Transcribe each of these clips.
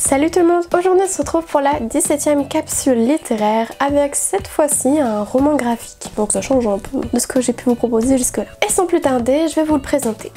Salut tout le monde, aujourd'hui on se retrouve pour la 17e capsule littéraire avec cette fois-ci un roman graphique. Donc ça change un peu de ce que j'ai pu vous proposer jusque là. Et sans plus tarder, je vais vous le présenter.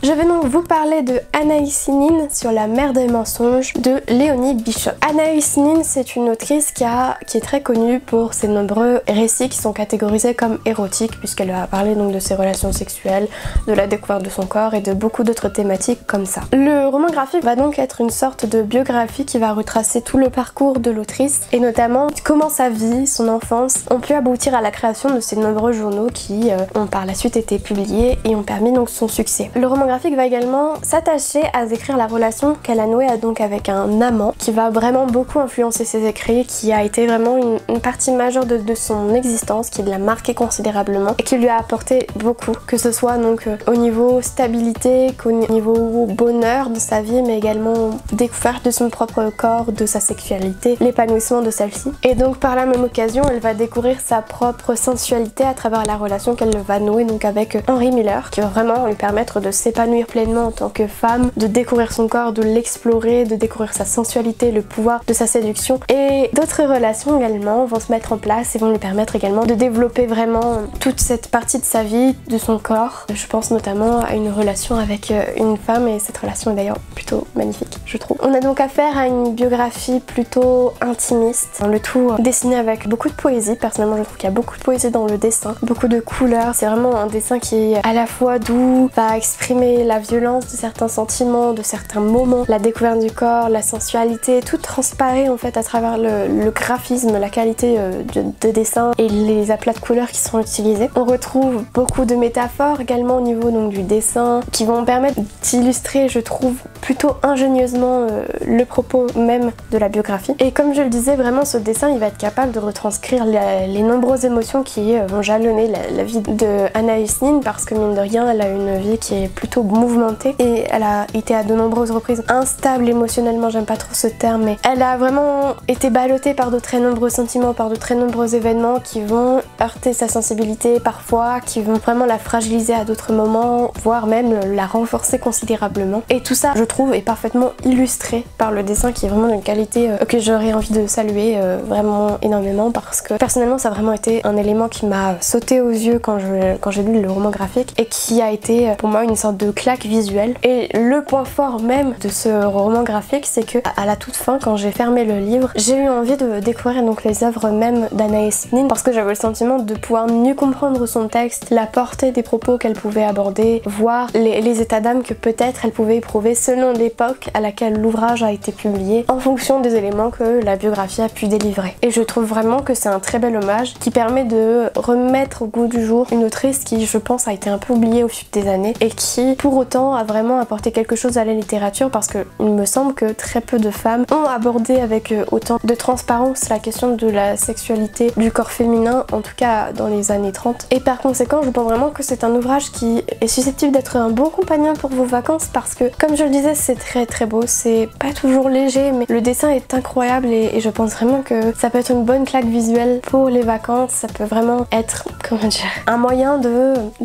Je vais donc vous parler de Anaïs Nin sur la mer des mensonges de Léonie Bishop. Anaïs Nin, c'est une autrice qui est très connue pour ses nombreux récits qui sont catégorisés comme érotiques puisqu'elle va parler donc de ses relations sexuelles, de la découverte de son corps et de beaucoup d'autres thématiques comme ça. Le roman graphique va donc être une sorte de biographie qui va retracer tout le parcours de l'autrice et notamment comment sa vie, son enfance ont pu aboutir à la création de ces nombreux journaux qui ont par la suite été publiés et ont permis donc son succès. Le roman graphique va également s'attacher à décrire la relation qu'elle a nouée donc avec un amant qui va vraiment beaucoup influencer ses écrits, qui a été vraiment une partie majeure de son existence, qui l'a marqué considérablement et qui lui a apporté beaucoup, que ce soit donc au niveau stabilité, qu'au niveau bonheur de sa vie, mais également découverte de son propre corps, de sa sexualité, l'épanouissement de celle-ci. Et donc par la même occasion, elle va découvrir sa propre sensualité à travers la relation qu'elle va nouer donc avec Henry Miller, qui va vraiment lui permettre de s'épanouir pleinement en tant que femme, de découvrir son corps, de l'explorer, de découvrir sa sensualité, le pouvoir de sa séduction. Et d'autres relations également vont se mettre en place et vont lui permettre également de développer vraiment toute cette partie de sa vie, de son corps. Je pense notamment à une relation avec une femme et cette relation est d'ailleurs plutôt magnifique, je trouve. On a donc affaire à une biographie plutôt intimiste, le tout dessiné avec beaucoup de poésie. Personnellement, je trouve qu'il y a beaucoup de poésie dans le dessin, beaucoup de couleurs. C'est vraiment un dessin qui est à la fois doux, va exprimer la violence de certains sentiments, de certains moments, la découverte du corps, la sensualité, tout transparaît en fait à travers le graphisme, la qualité de dessin et les aplats de couleurs qui sont utilisés. On retrouve beaucoup de métaphores également au niveau donc du dessin qui vont permettre d'illustrer, je trouve, plutôt ingénieusement le propos même de la biographie. Et comme je le disais, vraiment ce dessin il va être capable de retranscrire les nombreuses émotions qui vont jalonner la vie de Anaïs Nin, parce que mine de rien elle a une vie qui est plutôt mouvementée et elle a été à de nombreuses reprises instable émotionnellement, j'aime pas trop ce terme, mais elle a vraiment été ballottée par de très nombreux sentiments, par de très nombreux événements qui vont heurter sa sensibilité parfois, qui vont vraiment la fragiliser à d'autres moments, voire même la renforcer considérablement. Et tout ça, je trouve, est parfaitement illustré par le dessin qui est vraiment d'une qualité que j'aurais envie de saluer vraiment énormément, parce que personnellement ça a vraiment été un élément qui m'a sauté aux yeux quand j'ai lu le roman graphique et qui a été pour moi une sorte de claque visuelle. Et le point fort même de ce roman graphique, c'est que à la toute fin, quand j'ai fermé le livre, j'ai eu envie de découvrir donc les œuvres même d'Anaïs Nin, parce que j'avais le sentiment de pouvoir mieux comprendre son texte, la portée des propos qu'elle pouvait aborder, voir les états d'âme que peut-être elle pouvait éprouver selon l'époque à laquelle l'ouvrage a été publié, en fonction des éléments que la biographie a pu délivrer. Et je trouve vraiment que c'est un très bel hommage qui permet de remettre au goût du jour une autrice qui, je pense, a été un peu oubliée au fil des années et qui pour autant a vraiment apporté quelque chose à la littérature, parce que il me semble que très peu de femmes ont abordé avec autant de transparence la question de la sexualité du corps féminin, en tout cas dans les années 30. Et par conséquent, je pense vraiment que c'est un ouvrage qui est susceptible d'être un bon compagnon pour vos vacances, parce que comme je le disais, c'est très beau, c'est pas toujours léger, mais le dessin est incroyable et je pense vraiment que ça peut être une bonne claque visuelle pour les vacances. Ça peut vraiment être, comment dire, un moyen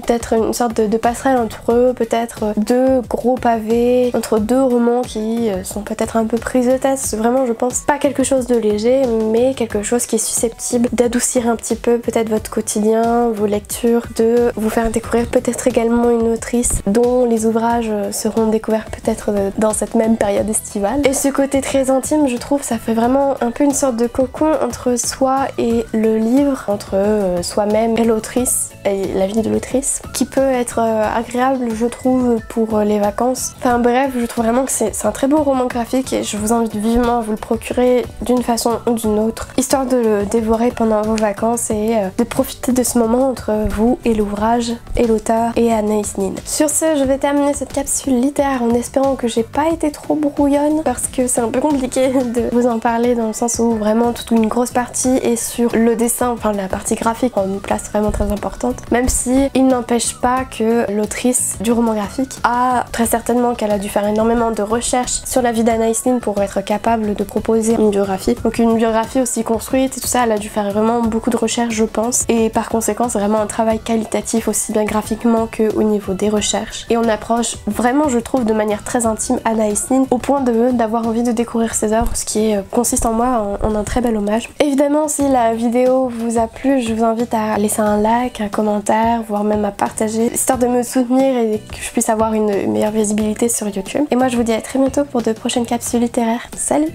d'être une sorte de passerelle entre eux, peut-être deux gros pavés, entre deux romans qui sont peut-être un peu prises de tête. C'est vraiment, je pense, pas quelque chose de léger, mais quelque chose qui est susceptible d'adoucir un petit peu peut-être votre quotidien, vos lectures, de vous faire découvrir peut-être également une autrice dont les ouvrages seront découverts peut-être dans cette même période estivale. Et ce côté très intime, je trouve, ça fait vraiment un peu une sorte de cocon entre soi et le livre, entre soi-même et l'autrice, et la vie de l'autrice, qui peut être agréable, je trouve, pour les vacances. Enfin bref, je trouve vraiment que c'est un très beau roman graphique et je vous invite vivement à vous le procurer d'une façon ou d'une autre, histoire de le dévorer pendant vos vacances et de profiter de ce moment entre vous et l'ouvrage et l'auteur et Anaïs Nin. Sur ce, je vais terminer cette capsule littéraire en espérant que j'ai pas été trop brouillonne, parce que c'est un peu compliqué de vous en parler dans le sens où vraiment toute une grosse partie est sur le dessin, enfin la partie graphique en une place vraiment très importante, même si il n'empêche pas que l'autrice du roman graphique biographique a très certainement qu'elle a dû faire énormément de recherches sur la vie d'Anaïs Nin pour être capable de proposer une biographie. Donc une biographie aussi construite et tout ça, elle a dû faire vraiment beaucoup de recherches je pense, et par conséquent c'est vraiment un travail qualitatif aussi bien graphiquement que au niveau des recherches. Et on approche vraiment je trouve de manière très intime Anaïs Nin au point d'avoir envie de découvrir ses œuvres, ce qui consiste en moi en un très bel hommage. Évidemment si la vidéo vous a plu, je vous invite à laisser un like, un commentaire, voire même à partager, histoire de me soutenir et que je puisse avoir une meilleure visibilité sur YouTube. Et moi je vous dis à très bientôt pour de prochaines capsules littéraires. Salut!